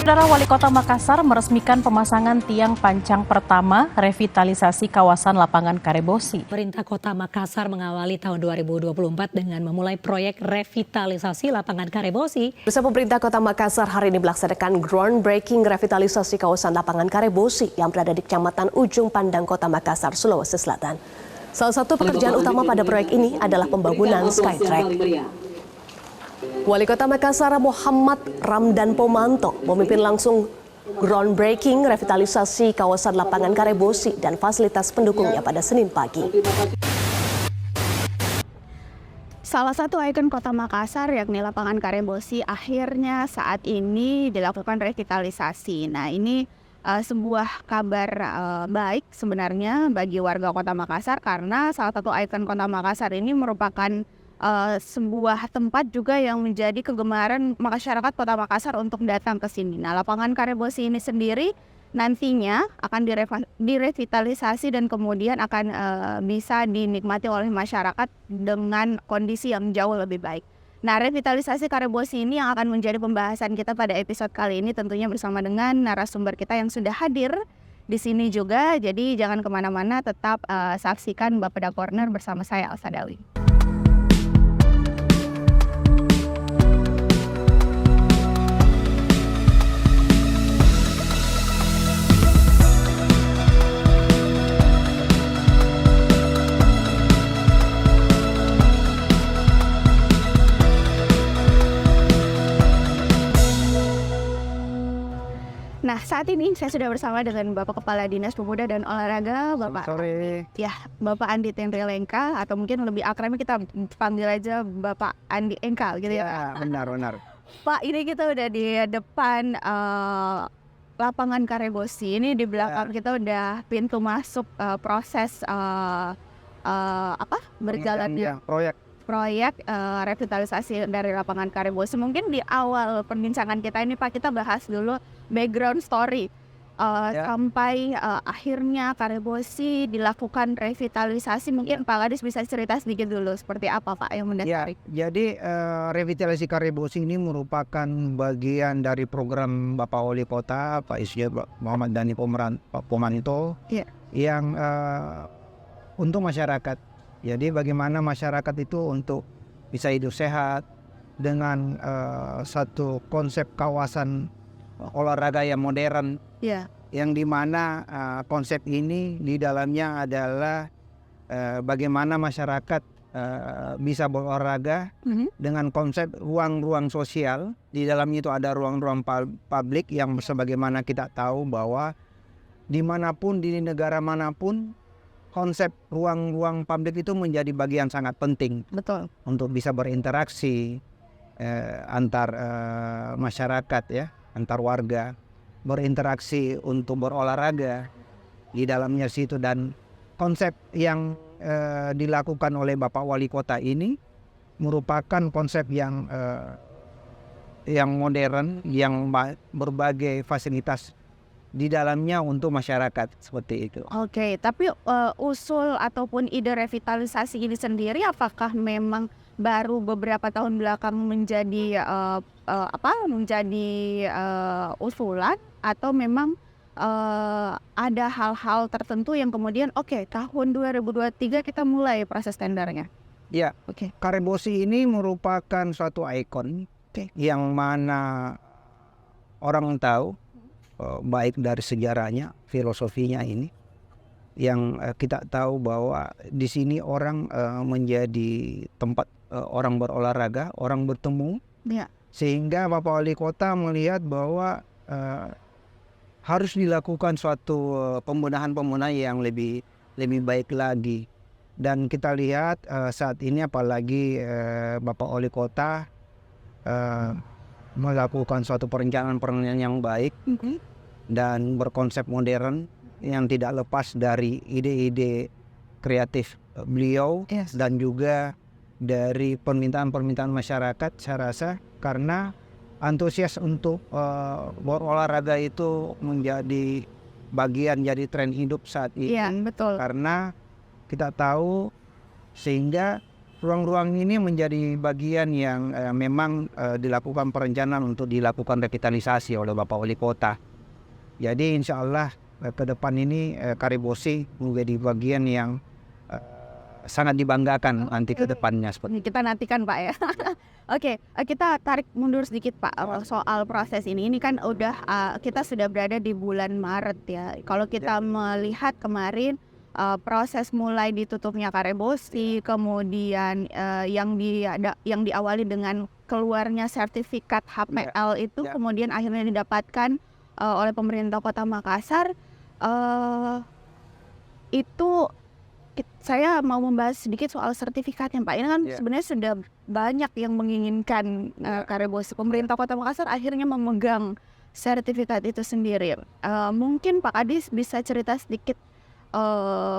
Saudara Wali Kota Makassar meresmikan pemasangan tiang pancang pertama revitalisasi kawasan lapangan Karebosi. Pemerintah Kota Makassar mengawali tahun 2024 dengan memulai proyek revitalisasi lapangan Karebosi. Bersama pemerintah Kota Makassar hari ini melaksanakan groundbreaking revitalisasi kawasan lapangan Karebosi yang berada di Kecamatan Ujung Pandang, Kota Makassar, Sulawesi Selatan. Salah satu pekerjaan utama pada proyek ini adalah pembangunan Skytrack. Wali Kota Makassar Muhammad Ramdan Pomanto memimpin langsung groundbreaking revitalisasi kawasan lapangan Karebosi dan fasilitas pendukungnya pada Senin pagi. Salah satu ikon Kota Makassar yakni lapangan Karebosi akhirnya saat ini dilakukan revitalisasi. Nah, ini sebuah kabar baik sebenarnya bagi warga Kota Makassar karena salah satu ikon Kota Makassar ini merupakan sebuah tempat juga yang menjadi kegemaran masyarakat Kota Makassar untuk datang ke sini. Nah, lapangan Karebosi ini sendiri nantinya akan direvitalisasi dan kemudian akan bisa dinikmati oleh masyarakat dengan kondisi yang jauh lebih baik. Nah, revitalisasi Karebosi ini yang akan menjadi pembahasan kita pada episode kali ini tentunya bersama dengan narasumber kita yang sudah hadir di sini juga. Jadi jangan kemana-mana, tetap saksikan Bapeda Corner bersama saya Elsa Dawi. Nah, saat ini saya sudah bersama dengan Bapak Kepala Dinas Pemuda dan Olahraga, Bapak. Sore. Ya, Bapak Andi Tendrelengka atau mungkin lebih akrabnya kita panggil aja Bapak Andi Engkal gitu ya. Ya, benar. Pak, ini kita udah di depan lapangan Karebosi. Ini di belakang kita udah pintu masuk proses berjalannya proyek revitalisasi dari lapangan Karebosi. Mungkin di awal perbincangan kita ini Pak, kita bahas dulu background story sampai akhirnya Karebosi dilakukan revitalisasi. Mungkin Pak Kadis bisa cerita sedikit dulu seperti apa Pak yang mendasari. Ya, jadi revitalisasi Karebosi ini merupakan bagian dari program Bapak Wali Kota Pak Isya Muhammad Dhani Pomanto yang untuk masyarakat. Jadi bagaimana masyarakat itu untuk bisa hidup sehat dengan satu konsep kawasan olahraga yang modern, yang dimana konsep ini di dalamnya adalah bagaimana masyarakat bisa berolahraga dengan konsep ruang-ruang sosial. Di dalamnya itu ada ruang-ruang publik yang sebagaimana kita tahu bahwa dimanapun di negara manapun konsep ruang-ruang publik itu menjadi bagian sangat penting. Betul. Untuk bisa berinteraksi antar masyarakat ya, antar warga, berinteraksi untuk berolahraga di dalamnya situ. Dan konsep yang dilakukan oleh Bapak Wali Kota ini merupakan konsep yang modern, yang berbagai fasilitas di dalamnya untuk masyarakat seperti itu. Oke, tapi usul ataupun ide revitalisasi ini sendiri apakah memang baru beberapa tahun belakang menjadi usulan atau memang ada hal-hal tertentu yang kemudian tahun 2023 kita mulai proses tendernya? Ya, Karebosi ini merupakan suatu ikon yang mana orang tahu baik dari sejarahnya, filosofinya ini, yang kita tahu bahwa di sini orang menjadi tempat orang berolahraga, orang bertemu, sehingga Bapak Wali Kota melihat bahwa harus dilakukan suatu pembenahan yang lebih baik lagi. Dan kita lihat saat ini apalagi Bapak Wali Kota melakukan suatu perencanaan yang baik dan berkonsep modern yang tidak lepas dari ide-ide kreatif beliau dan juga dari permintaan masyarakat. Saya rasa karena antusias untuk berolahraga itu menjadi bagian jadi tren hidup saat ini. Iya, betul. Karena kita tahu sehingga ruang-ruang ini menjadi bagian yang memang dilakukan perencanaan untuk dilakukan revitalisasi oleh Bapak Wali Kota. Jadi insya Allah ke depan ini Karebosi menjadi bagian yang sangat dibanggakan nanti ke depannya. Kita nantikan Pak ya. Oke, kita tarik mundur sedikit Pak soal proses ini. Ini kan udah kita sudah berada di bulan Maret ya. Kalau kita melihat kemarin proses mulai ditutupnya Karebosi, kemudian yang diawali dengan keluarnya sertifikat HPL itu, kemudian akhirnya didapatkan oleh pemerintah Kota Makassar. Itu saya mau membahas sedikit soal sertifikatnya Pak. Ini kan sebenarnya sudah banyak yang menginginkan Karebosi. Pemerintah Kota Makassar akhirnya memegang sertifikat itu sendiri. Mungkin Pak Kadis bisa cerita sedikit,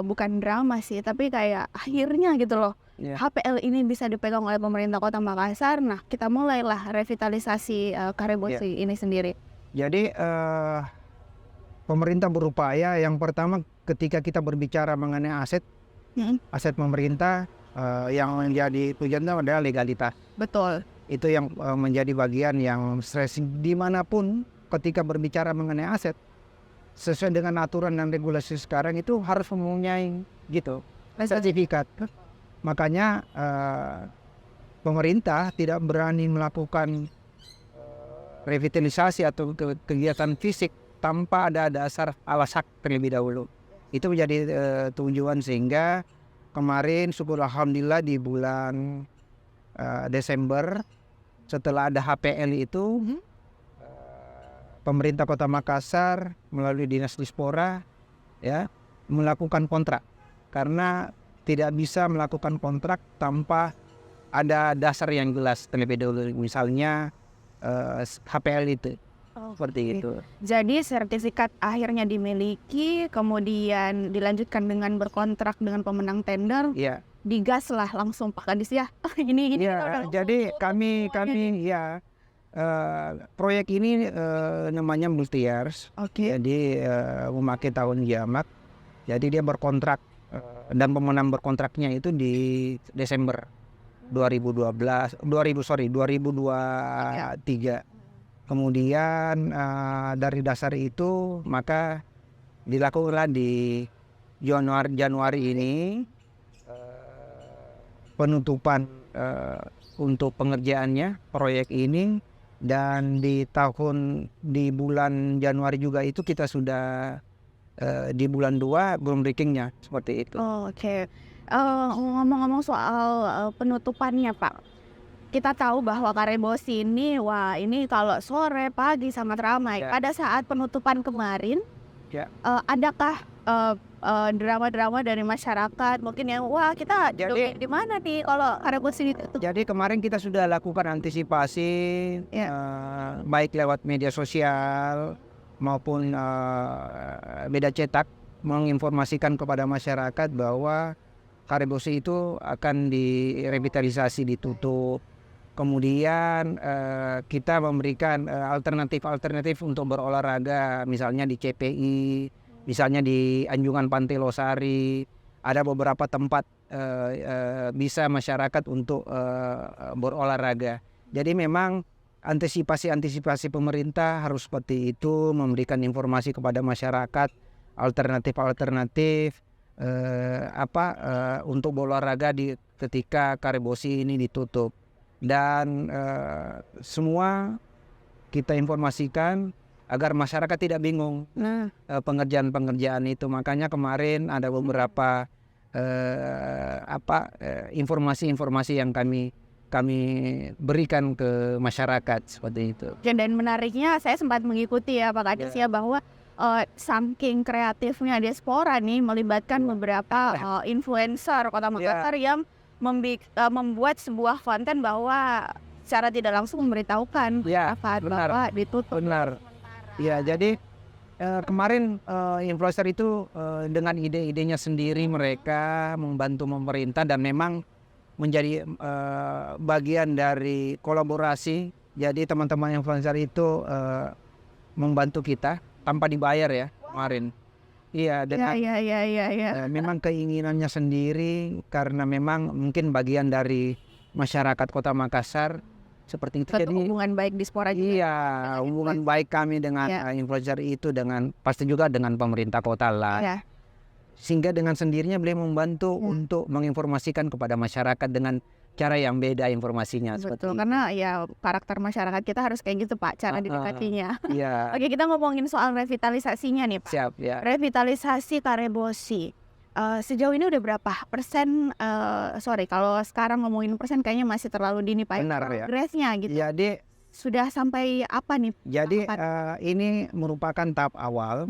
bukan drama sih, tapi kayak akhirnya gitu loh, HPL ini bisa dipegang oleh pemerintah Kota Makassar. Nah, kita mulailah revitalisasi Karebosi ini sendiri. Jadi pemerintah berupaya, yang pertama ketika kita berbicara mengenai aset pemerintah, yang menjadi tujuannya adalah legalitas. Betul. Itu yang menjadi bagian yang stressing dimanapun ketika berbicara mengenai aset. Sesuai dengan aturan dan regulasi sekarang itu harus mempunyai sertifikat. Makanya pemerintah tidak berani melakukan revitalisasi atau kegiatan fisik tanpa ada dasar alasak terlebih dahulu. Itu menjadi tujuan, sehingga kemarin syukur alhamdulillah di bulan Desember setelah ada HPL itu, pemerintah Kota Makassar melalui Dinas Dispora melakukan kontrak, karena tidak bisa melakukan kontrak tanpa ada dasar yang jelas terlebih dahulu, misalnya HPL itu. Seperti itu. Jadi sertifikat akhirnya dimiliki, kemudian dilanjutkan dengan berkontrak dengan pemenang tender. Digas lah langsung Pak Kadis ya. ini jadi kami proyek ini namanya multi years. Jadi memakai tahun kiamat. Jadi dia berkontrak dan pemenang berkontraknya itu di Desember 2023. Kemudian dari dasar itu maka dilakukanlah di Januari ini penutupan untuk pengerjaannya proyek ini, dan di bulan Januari juga itu kita sudah di bulan 2 groundbreakingnya seperti itu. Ngomong-ngomong soal penutupannya Pak. Kita tahu bahwa Karebosi ini, ini kalau sore, pagi sangat ramai. Pada saat penutupan kemarin, adakah drama-drama dari masyarakat mungkin yang kita di mana nih kalau Karebosi ditutup? Jadi kemarin kita sudah lakukan antisipasi baik lewat media sosial maupun media cetak, menginformasikan kepada masyarakat bahwa Karebosi itu akan direvitalisasi, ditutup. Kemudian kita memberikan alternatif untuk berolahraga, misalnya di CPI, misalnya di Anjungan Pantai Losari. Ada beberapa tempat bisa masyarakat untuk berolahraga. Jadi memang antisipasi pemerintah harus seperti itu, memberikan informasi kepada masyarakat alternatif untuk berolahraga ketika Karebosi ini ditutup. Dan semua kita informasikan agar masyarakat tidak bingung pengerjaan itu. Makanya kemarin ada beberapa informasi yang kami berikan ke masyarakat seperti itu. Dan menariknya saya sempat mengikuti ya Pak Kadis bahwa saking kreatifnya Diaspora nih melibatkan beberapa influencer Kota Makassar yang membuat sebuah konten bahwa secara tidak langsung memberitahukan bahwa ditutup. Benar. Jadi kemarin influencer itu dengan ide-idenya sendiri mereka membantu pemerintah, dan memang menjadi bagian dari kolaborasi. Jadi teman-teman influencer itu membantu kita tanpa dibayar ya kemarin. Iya, dengan memang keinginannya sendiri karena memang mungkin bagian dari masyarakat Kota Makassar seperti itu. Jadi hubungan baik Dispora juga. Iya, hubungan baik kami dengan influencer itu dengan pasti juga dengan pemerintah kota lah. Ya. Sehingga dengan sendirinya beliau membantu untuk menginformasikan kepada masyarakat dengan cara yang beda informasinya. Betul, karena ya karakter masyarakat kita harus kayak gitu Pak, cara didekatinya. Iya. Oke, kita ngomongin soal revitalisasinya nih Pak. Siap ya. Revitalisasi Karebosi. Sejauh ini udah berapa persen, kalau sekarang ngomongin persen kayaknya masih terlalu dini Pak. Benar ya. Progresnya gitu. Jadi Sudah sampai apa nih? Jadi ini merupakan tahap awal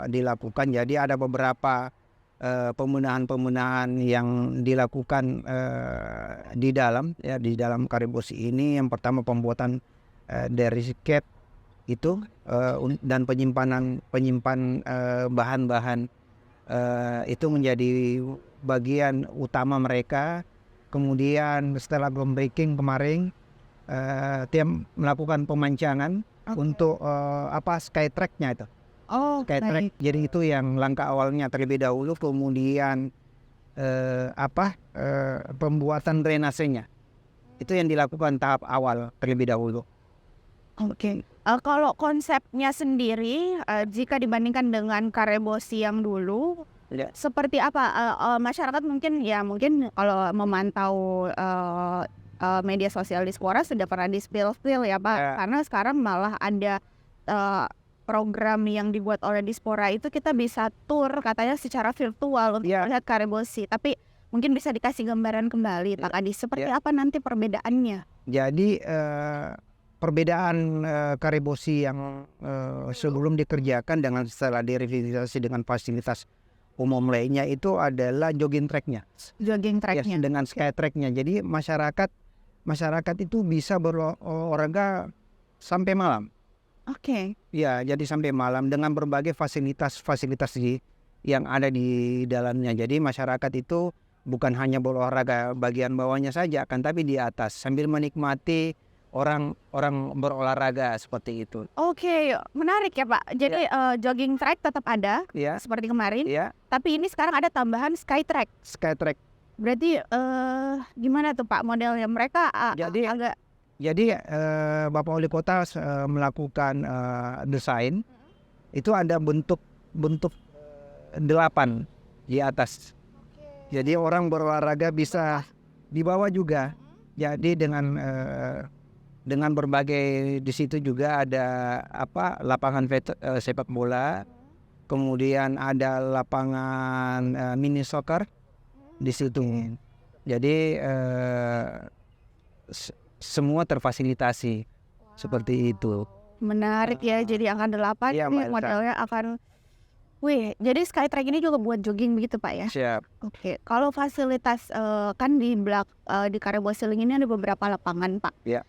dilakukan. Jadi ada beberapa pembenahan yang dilakukan di dalam Karebosi ini. Yang pertama pembuatan dari sket itu dan penyimpanan bahan-bahan itu menjadi bagian utama mereka. Kemudian setelah groundbreaking kemarin dia melakukan pemancangan untuk Skytrack-nya itu. Skytrack. Jadi itu yang langkah awalnya terlebih dahulu, kemudian pembuatan drainasenya. Itu yang dilakukan tahap awal terlebih dahulu. Oke. Kalau konsepnya sendiri jika dibandingkan dengan Karebosi yang dulu, seperti apa? Masyarakat mungkin kalau memantau media sosial Dispora sudah pernah di-spill ya Pak. Karena sekarang malah ada program yang dibuat oleh Dispora itu kita bisa tour katanya secara virtual untuk melihat Karebosi. Tapi mungkin bisa dikasih gambaran kembali Pak Kadis, seperti apa nanti perbedaannya? Jadi perbedaan Karebosi yang sebelum dikerjakan dengan setelah direvitalisasi dengan fasilitas umum lainnya itu adalah jogging track-nya. Jogging track-nya. Dengan Skytrack-nya. Jadi masyarakat itu bisa berolahraga sampai malam. Oke. Ya, jadi sampai malam dengan berbagai fasilitas yang ada di dalamnya. Jadi masyarakat itu bukan hanya berolahraga bagian bawahnya saja, akan tapi di atas sambil menikmati orang berolahraga seperti itu. Oke, menarik ya Pak. Jadi jogging track tetap ada seperti kemarin. Tapi ini sekarang ada tambahan Skytrack. Skytrack. Berarti gimana tuh Pak modelnya? Mereka Jadi Bapak Wali Kota melakukan desain. Itu ada bentuk 8 di atas. Jadi orang berolahraga bisa di bawah juga. Jadi dengan berbagai di situ juga ada lapangan sepak bola, kemudian ada lapangan mini soccer di situ. Jadi semua terfasilitasi seperti itu. Menarik ya, jadi akan 8 nih modelnya akan. Jadi Skytrack ini juga buat jogging begitu Pak ya? Siap. Oke, kalau fasilitas kan di Karebosi ini ada beberapa lapangan Pak. Ya.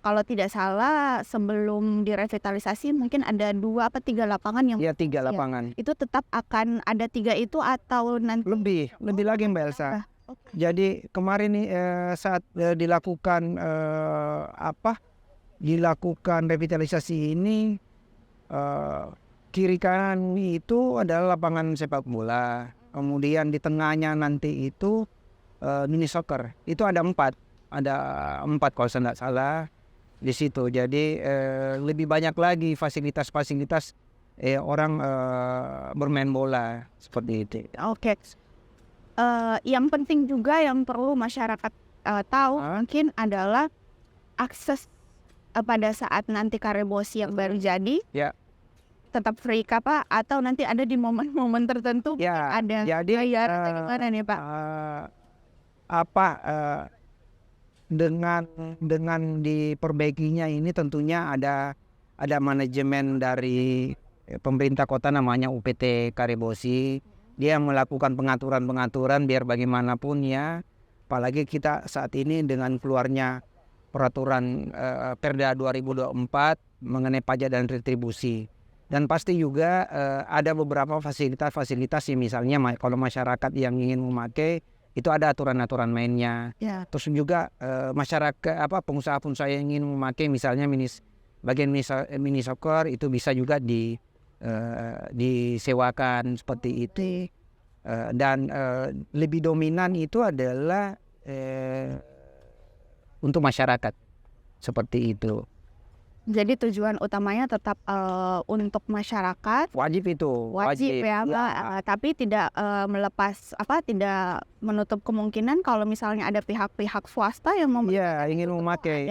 Kalau tidak salah sebelum direvitalisasi mungkin ada 2 atau 3 lapangan yang 3 lapangan. Itu tetap akan ada 3 itu atau nanti lebih lagi Mbak Elsa. Jadi kemarin nih saat dilakukan revitalisasi ini kiri kanan itu adalah lapangan sepak bola. Kemudian di tengahnya nanti itu mini soccer. Itu ada 4 kalau saya tidak salah di situ. Jadi lebih banyak lagi fasilitas orang bermain bola seperti itu. Oke. Yang penting juga yang perlu masyarakat tahu mungkin adalah akses pada saat nanti Karebosi yang baru jadi. Tetap free kah Pak? Atau nanti ada di momen-momen tertentu ada bayar atau gimana nih Pak? Dengan diperbaikinya ini tentunya ada manajemen dari pemerintah kota namanya UPT Karebosi. Dia melakukan pengaturan biar bagaimanapun ya, apalagi kita saat ini dengan keluarnya peraturan Perda 2024 mengenai pajak dan retribusi. Dan pasti juga ada beberapa fasilitas yang misalnya kalau masyarakat yang ingin memakai itu ada aturan-aturan mainnya. Terus juga masyarakat pengusaha yang ingin memakai misalnya bagian mini soccer itu bisa juga disewakan seperti itu. Dan lebih dominan itu adalah untuk masyarakat seperti itu. Jadi tujuan utamanya tetap untuk masyarakat. Wajib itu. Wajib ya, Mbak. Tapi tidak tidak menutup kemungkinan kalau misalnya ada pihak-pihak swasta yang ingin memakai.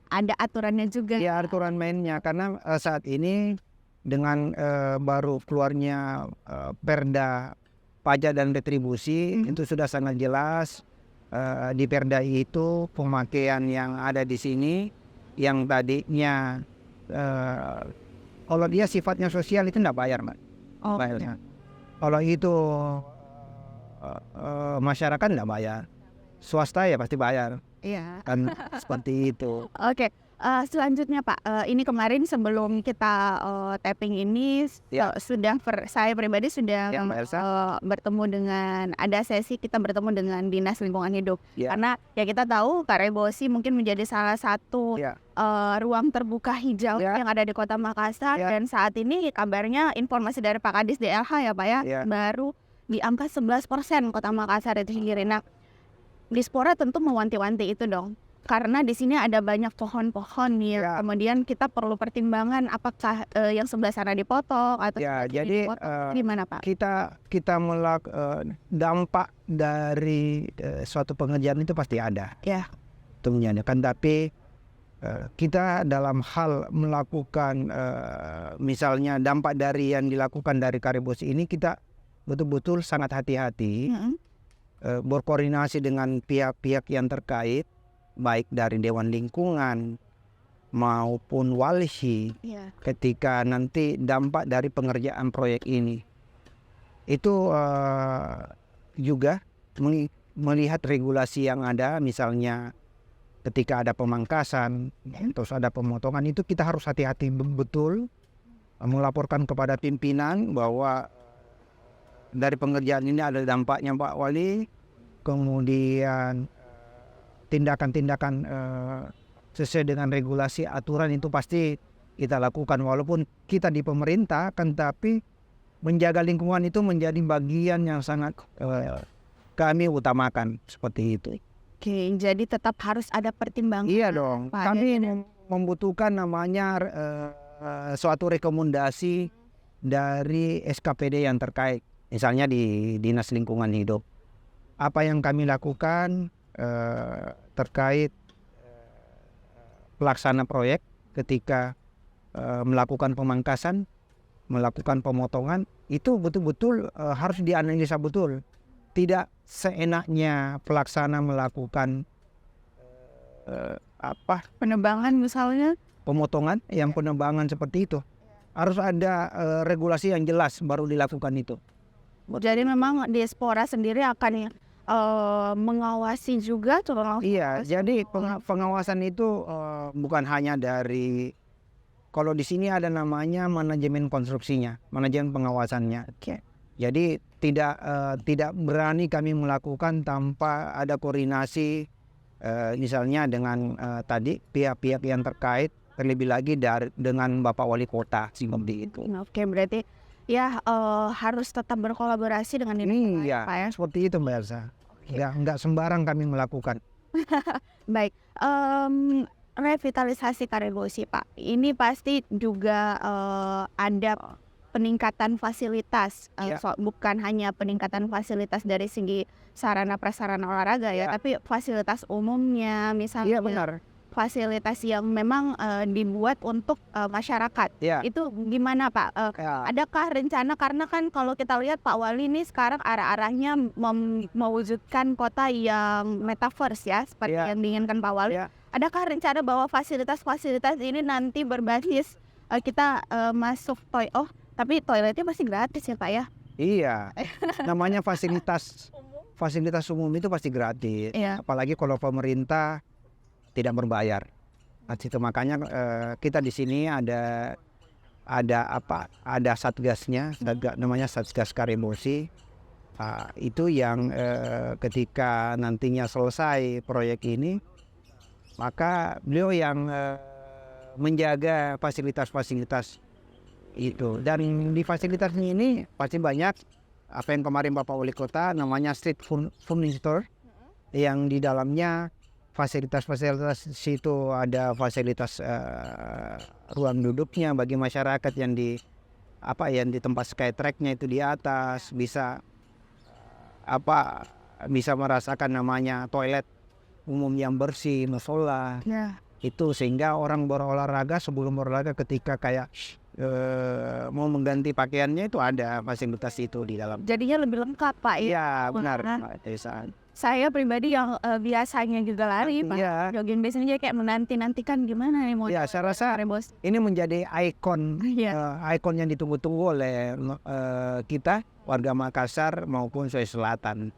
Ada aturannya juga. Ya, aturan mainnya karena saat ini dengan baru keluarnya Perda Pajak dan Retribusi itu sudah sangat jelas di Perda itu pemakaian yang ada di sini yang tadinya kalau dia sifatnya sosial itu tidak bayar, Mbak. Kalau itu masyarakat tidak bayar, swasta ya pasti bayar. Iya. Kan seperti itu. Oke. Selanjutnya Pak, ini kemarin sebelum kita tapping ini saya pribadi sudah bertemu dengan kita bertemu dengan Dinas Lingkungan Hidup karena ya kita tahu Karebosi mungkin menjadi salah satu ruang terbuka hijau yang ada di Kota Makassar dan saat ini kabarnya informasi dari Pak Kadis DLH ya Pak ya baru di angka 11% Kota Makassar itu sendiri. Nah, Dispora tentu mewanti-wanti itu dong. Karena di sini ada banyak pohon-pohon kemudian kita perlu pertimbangan apakah yang sebelah sana dipotong atau jadi gimana Pak? Kita dampak dari suatu pengerjaan itu pasti ada. Kan tapi kita dalam hal melakukan misalnya dampak dari yang dilakukan dari Karebosi ini kita betul-betul sangat hati-hati berkoordinasi dengan pihak-pihak yang terkait baik dari Dewan Lingkungan maupun Walhi ketika nanti dampak dari pengerjaan proyek ini itu juga melihat regulasi yang ada, misalnya ketika ada pemangkasan terus ada pemotongan itu kita harus hati-hati betul melaporkan kepada pimpinan bahwa dari pengerjaan ini ada dampaknya Pak Wali, kemudian tindakan-tindakan sesuai dengan regulasi aturan itu pasti kita lakukan walaupun kita di pemerintah kan, tapi menjaga lingkungan itu menjadi bagian yang sangat kami utamakan seperti itu. Oke, jadi tetap harus ada pertimbangan. Iya dong, kami membutuhkan namanya suatu rekomendasi dari SKPD yang terkait, misalnya di Dinas Lingkungan Hidup. Apa yang kami lakukan terkait pelaksana proyek ketika melakukan pemangkasan, melakukan pemotongan, itu betul-betul harus dianalisa betul. Tidak seenaknya pelaksana melakukan penebangan misalnya, pemotongan, penebangan seperti itu. Harus ada regulasi yang jelas baru dilakukan itu. Jadi memang Dispora sendiri akan mengawasi juga jadi pengawasan itu bukan hanya dari, kalau di sini ada namanya manajemen konstruksinya, manajemen pengawasannya. Jadi tidak berani kami melakukan tanpa ada koordinasi misalnya dengan tadi pihak-pihak yang terkait, terlebih lagi dengan Bapak Wali Kota seperti itu. Oke, berarti harus tetap berkolaborasi dengan ini Pak ya. Seperti itu Mbak Elsa. Nggak sembarang kami melakukan. Baik, revitalisasi Karebosi Pak, ini pasti juga ada peningkatan fasilitas, bukan hanya peningkatan fasilitas dari segi sarana prasarana olahraga tapi fasilitas umumnya misalnya. Benar. Fasilitas yang memang dibuat untuk masyarakat. Itu gimana Pak? Adakah rencana, karena kan kalau kita lihat Pak Wali ini sekarang arah-arahnya mewujudkan kota yang metaverse seperti yang diinginkan Pak Wali. Adakah rencana bahwa fasilitas-fasilitas ini nanti berbasis kita masuk tapi toiletnya pasti gratis ya Pak ya? Iya, namanya fasilitas umum itu pasti gratis. Apalagi kalau pemerintah tidak berbayar. Itu makanya kita di sini ada satgasnya, namanya Satgas Karebosi. Itu yang ketika nantinya selesai proyek ini, maka beliau yang menjaga fasilitas-fasilitas Itu. Dan di fasilitasnya ini pasti banyak apa yang kemarin Bapak Wali Kota namanya street furniture, yang di dalamnya fasilitas-fasilitas situ ada fasilitas ruang duduknya bagi masyarakat yang di tempat Skytrack-nya itu di atas, bisa bisa merasakan namanya toilet umum yang bersih, musola. Itu sehingga orang berolahraga sebelum berolahraga ketika kayak mau mengganti pakaiannya itu ada fasilitas itu di dalam. Jadinya lebih lengkap Pak ya? Iya benar Wah. Mbak Tessa. Saya pribadi yang biasanya juga lari Pak, Iya. jogging biasanya kayak menanti-nantikan gimana nih mau Ya saya rasa Karebosi. ini menjadi ikon ikon yang ditunggu-tunggu oleh kita warga Makassar maupun Sulawesi Selatan.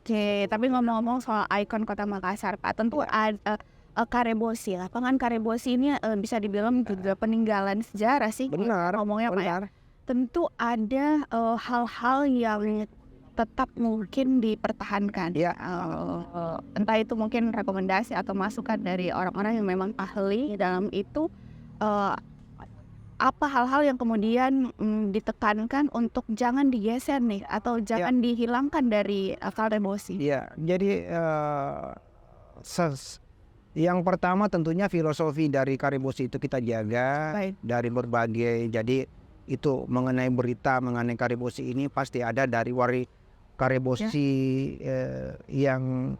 Oke, tapi ngomong-ngomong soal ikon Kota Makassar Pak, tentu ada Karebosi. Lapangan Karebosi ini bisa dibilang juga peninggalan sejarah sih. Benar, Ngomongnya Pak ya. benar. Tentu ada hal-hal yang tetap mungkin dipertahankan. Ya. Entah itu mungkin rekomendasi atau masukan dari orang-orang yang memang ahli dalam itu. Apa hal-hal yang kemudian ditekankan untuk jangan digeser nih atau jangan dihilangkan dari Karebosi? Iya, jadi yang pertama tentunya filosofi dari Karebosi itu kita jaga. Baik. Dari berbagai, jadi itu mengenai berita mengenai Karebosi ini pasti ada dari Karebosi yang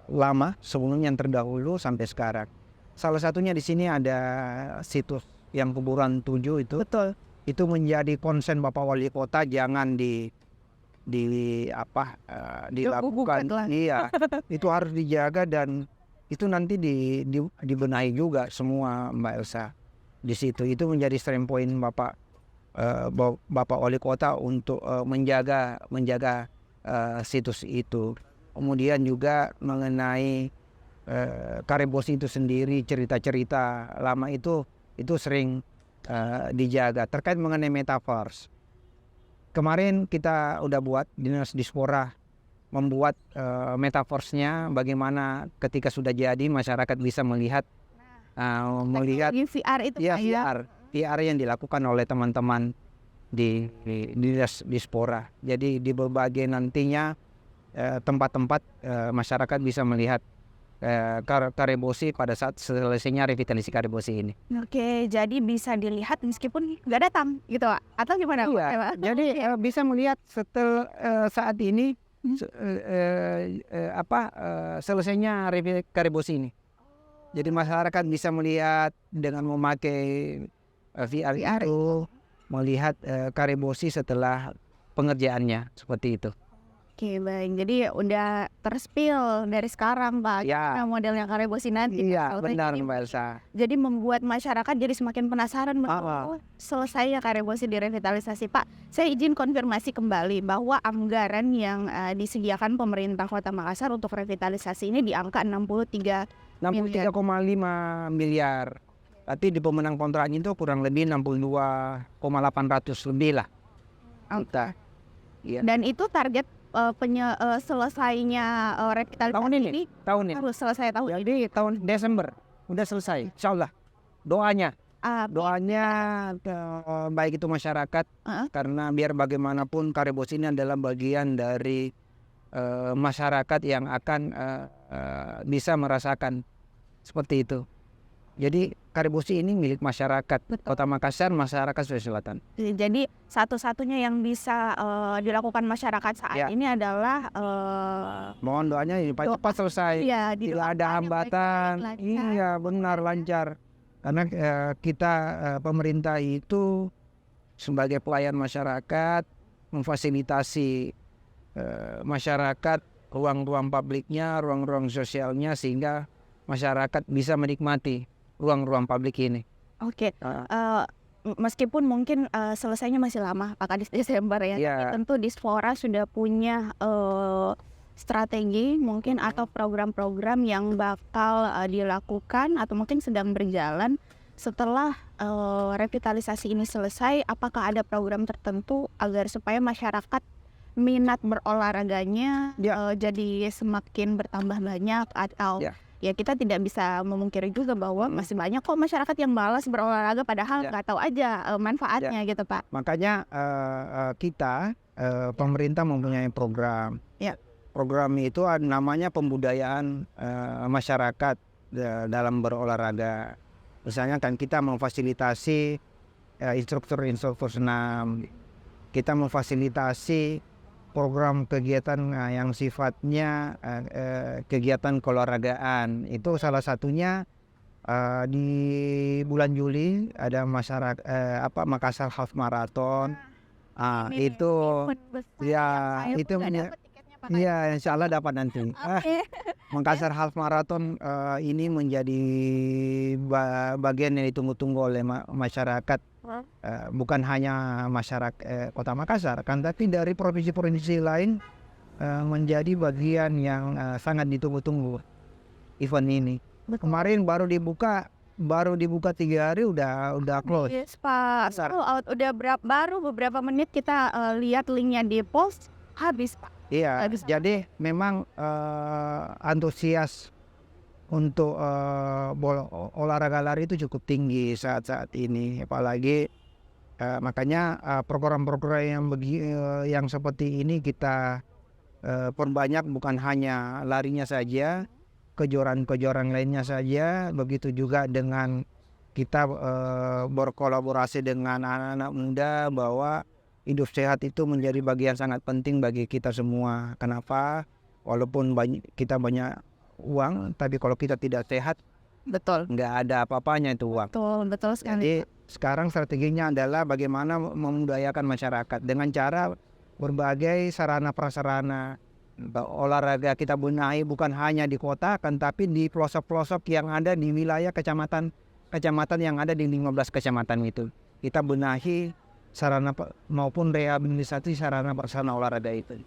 lama sebelumnya yang terdahulu sampai sekarang. Salah satunya di sini ada situs yang kuburan 7 itu. Betul. Itu menjadi konsen Bapak Wali Kota, jangan dilakukan. Iya, itu harus dijaga dan itu nanti dibenahi juga semua Mbak Elsa di situ. Itu menjadi strength point Bapak Wali Kota untuk menjaga situs itu. Kemudian juga mengenai Karebosi itu sendiri, cerita-cerita lama itu sering dijaga. Terkait mengenai metaverse, kemarin kita udah buat Dinas Dispora membuat metaverse-nya, bagaimana ketika sudah jadi masyarakat bisa melihat VR itu ya, Pak ya. VR yang dilakukan oleh teman-teman di Dinas Dispora. Jadi di berbagai nantinya tempat-tempat masyarakat bisa melihat Karebosi pada saat selesainya revitalisasi Karebosi ini. Oke, jadi bisa dilihat meskipun nggak datang gitu Pak? Atau gimana Pak? Iya, jadi bisa melihat setelah saat ini selesainya revitalisasi Karebosi ini. Jadi masyarakat bisa melihat dengan memakai VR itu, melihat Karebosi setelah pengerjaannya, seperti itu. Oke, baik. Jadi udah terspill dari sekarang Pak, Ya. modelnya Karebosi nanti. Iya, Pak. benar Mbak Elsa. Jadi membuat masyarakat jadi semakin penasaran selesai ya Karebosi direvitalisasi. Pak, saya izin konfirmasi kembali bahwa anggaran yang disediakan pemerintah Kota Makassar untuk revitalisasi ini di angka 63,5 miliar. Tapi di pemenang kontraknya itu kurang lebih 62,800 lebih lah. Oke. Iya. Dan itu target selesainya revitalisasi Tahun ini. harus selesai tahun ini. Jadi tahun Desember udah selesai, insya Allah. Doanya baik itu masyarakat, karena biar bagaimanapun Karebosi ini adalah bagian dari masyarakat yang akan bisa merasakan seperti itu. Jadi Karebosi ini milik masyarakat Kota Makassar, masyarakat Sulawesi Selatan. Jadi satu-satunya yang bisa dilakukan masyarakat saat ini adalah mohon doanya cepat selesai. Iya, tidak ada hambatan. Iya, benar, lancar. Karena kita pemerintah itu sebagai pelayan masyarakat memfasilitasi masyarakat ruang-ruang publiknya, ruang-ruang sosialnya, sehingga masyarakat bisa menikmati ruang-ruang publik ini. Oke. Meskipun mungkin selesainya masih lama, Pak Kadis, Desember ya. Tapi tentu Dispora sudah punya strategi mungkin atau program-program yang bakal dilakukan atau mungkin sedang berjalan setelah revitalisasi ini selesai. Apakah ada program tertentu agar supaya masyarakat minat berolahraganya jadi semakin bertambah banyak, atau ya kita tidak bisa memungkiri juga bahwa masih banyak kok masyarakat yang malas berolahraga padahal nggak tahu aja manfaatnya gitu Pak. Makanya kita pemerintah mempunyai program. Program itu namanya pembudayaan masyarakat dalam berolahraga. Misalnya kan kita memfasilitasi instruktur-instruktur senam, kita memfasilitasi program kegiatan yang sifatnya kegiatan keolahragaan. Itu salah satunya di bulan Juli ada Makassar Half Marathon. Itu ya itu ya insya Allah dapat nanti. Makassar Half Marathon ini menjadi bagian yang ditunggu-tunggu oleh masyarakat. Bukan hanya masyarakat Kota Makassar kan, tapi dari provinsi-provinsi lain menjadi bagian yang sangat ditunggu-tunggu event ini. Kemarin baru dibuka 3 hari udah close. Yes Pak, udah baru beberapa menit kita lihat linknya di post habis Pak. Iya, jadi memang antusias untuk olahraga lari itu cukup tinggi saat ini, apalagi makanya program-program yang seperti ini kita perbanyak, bukan hanya larinya saja, kejuaraan-kejuaraan lainnya saja. Begitu juga dengan kita berkolaborasi dengan anak-anak muda bahwa hidup sehat itu menjadi bagian sangat penting bagi kita semua. Kenapa? Walaupun kita banyak uang, tapi kalau kita tidak sehat, nggak ada apa-apanya itu uang. Betul sekali. Jadi sekarang strateginya adalah bagaimana memudayakan masyarakat dengan cara berbagai sarana prasarana olahraga kita benahi, bukan hanya di kota kan, tapi di pelosok-pelosok yang ada di wilayah kecamatan yang ada di 15 kecamatan itu. Kita benahi sarana maupun rehabilitasi sarana prasarana olahraga itu.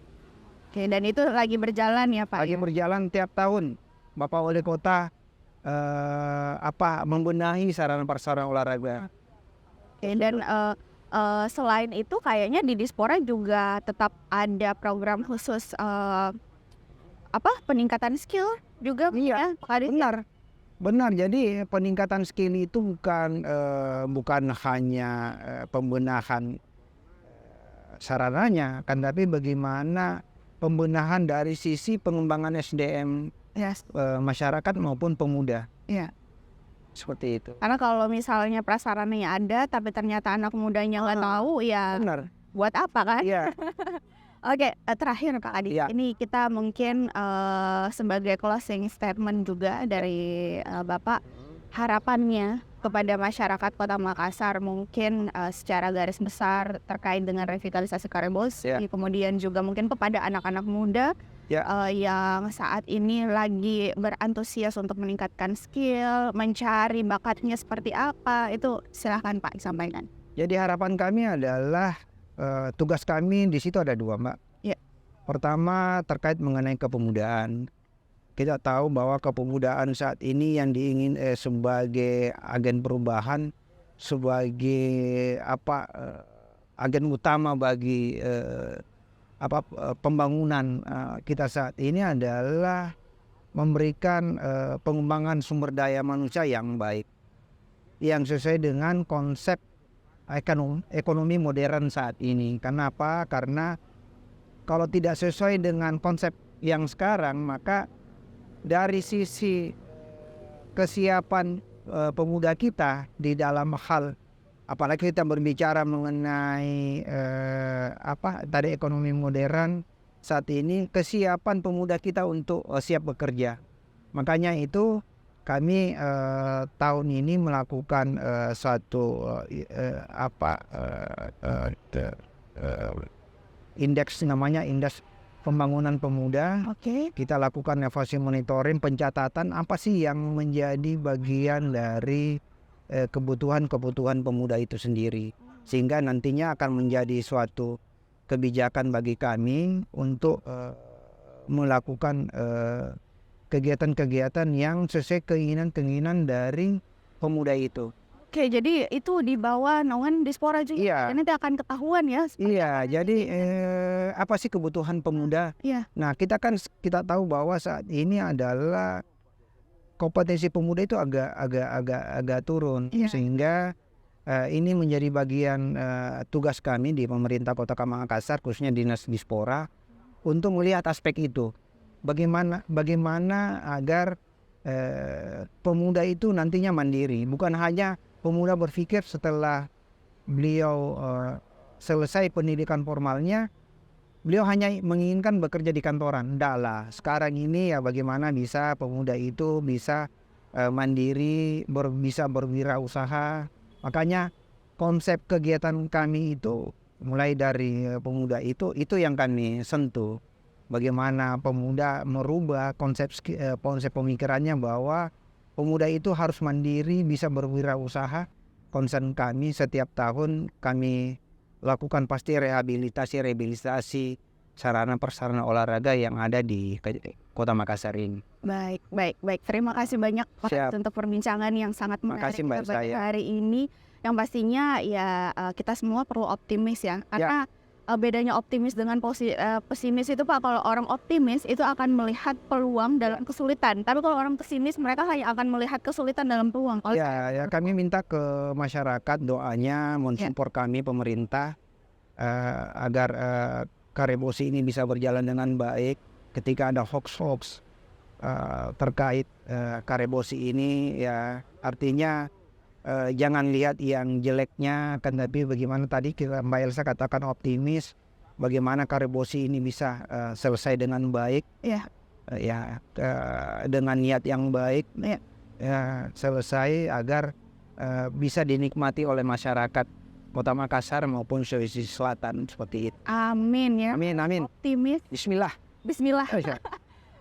Oke, dan itu lagi berjalan ya Pak? Lagi berjalan tiap tahun. Bapak Wali Kota membenahi sarana prasarana olahraga. Oke, dan selain itu kayaknya di Dispora juga tetap ada program khusus peningkatan skill juga. Iya, benar. Jadi peningkatan skill itu bukan hanya pembenahan sarananya kan, tapi bagaimana pembenahan dari sisi pengembangan SDM masyarakat maupun pemuda. Iya. Seperti itu. Karena kalau misalnya prasarananya ada tapi ternyata anak mudanya nggak tahu, ya benar. Buat apa kan? Iya. Oke, terakhir Kak Adi, ini kita mungkin sebagai closing statement juga dari Bapak, harapannya kepada masyarakat Kota Makassar mungkin secara garis besar terkait dengan revitalisasi Karebosi, kemudian juga mungkin kepada anak-anak muda yang saat ini lagi berantusias untuk meningkatkan skill, mencari bakatnya seperti apa, itu silahkan Pak disampaikan. Jadi harapan kami adalah tugas kami di situ ada 2 Mbak. Pertama terkait mengenai kepemudaan. Kita tahu bahwa kepemudaan saat ini yang diingin sebagai agen perubahan, sebagai agen utama bagi pembangunan kita saat ini adalah memberikan pengembangan sumber daya manusia yang baik, yang sesuai dengan konsep ekonomi modern saat ini. Kenapa? Karena kalau tidak sesuai dengan konsep yang sekarang, maka dari sisi kesiapan pemuda kita di dalam hal, apalagi kita berbicara mengenai tadi ekonomi modern saat ini, kesiapan pemuda kita untuk siap bekerja. Makanya itu kami tahun ini melakukan indeks, namanya indeks pembangunan pemuda. Kita lakukan evaluasi monitoring, pencatatan apa sih yang menjadi bagian dari kebutuhan pemuda itu sendiri, sehingga nantinya akan menjadi suatu kebijakan bagi kami untuk melakukan kegiatan-kegiatan yang sesuai keinginan dari pemuda itu. Oke, jadi itu di bawah naungan Dispora juga. Iya. Nanti akan ketahuan ya. Iya, jadi apa sih kebutuhan pemuda? Iya. Nah, kita tahu bahwa saat ini adalah kompetensi pemuda itu agak turun, sehingga ini menjadi bagian tugas kami di pemerintah Kota Makassar, khususnya Dinas Dispora, untuk melihat aspek itu. Bagaimana agar pemuda itu nantinya mandiri, bukan hanya pemuda berpikir setelah beliau selesai pendidikan formalnya, beliau hanya menginginkan bekerja di kantoran. Enggak lah, sekarang ini ya bagaimana bisa pemuda itu bisa mandiri, bisa berwirausaha. Makanya konsep kegiatan kami itu mulai dari pemuda itu yang kami sentuh. Bagaimana pemuda merubah konsep pemikirannya bahwa pemuda itu harus mandiri, bisa berwirausaha. Concern kami setiap tahun kami lakukan pasti rehabilitasi sarana prasarana olahraga yang ada di Kota Makassar ini. Baik. Terima kasih banyak Pak untuk perbincangan yang sangat menarik pada hari ini. Yang pastinya ya kita semua perlu optimis ya. Karena bedanya optimis dengan pesimis itu Pak, kalau orang optimis itu akan melihat peluang dalam kesulitan. Tapi kalau orang pesimis mereka hanya akan melihat kesulitan dalam peluang. Ya, kami minta ke masyarakat doanya mensupport kami pemerintah agar Karebosi ini bisa berjalan dengan baik. Ketika ada hoax terkait Karebosi ini, ya artinya jangan lihat yang jeleknya, kan, tapi bagaimana tadi Mbak Elsa katakan optimis, bagaimana Karebosi ini bisa selesai dengan baik, dengan niat yang baik, selesai agar bisa dinikmati oleh masyarakat Kota Makassar maupun Sulawesi Selatan seperti itu. Amin ya. Amin. Optimis. Bismillah.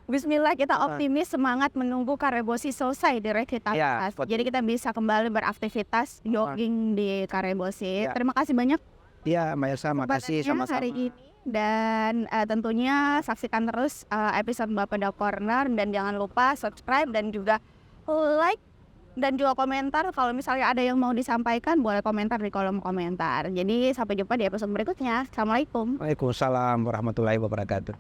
Bismillah, kita optimis, semangat menunggu Karebosi selesai direvitalisasi. Jadi kita bisa kembali beraktivitas jogging di Karebosi. Terima kasih banyak. Ya, Mbak Elsa, makasih sama-sama. Hari ini. Dan tentunya saksikan terus episode Bapeda Corner, dan jangan lupa subscribe dan juga like dan juga komentar. Kalau misalnya ada yang mau disampaikan, boleh komentar di kolom komentar. Jadi sampai jumpa di episode berikutnya. Assalamualaikum. Waalaikumsalam warahmatullahi wabarakatuh.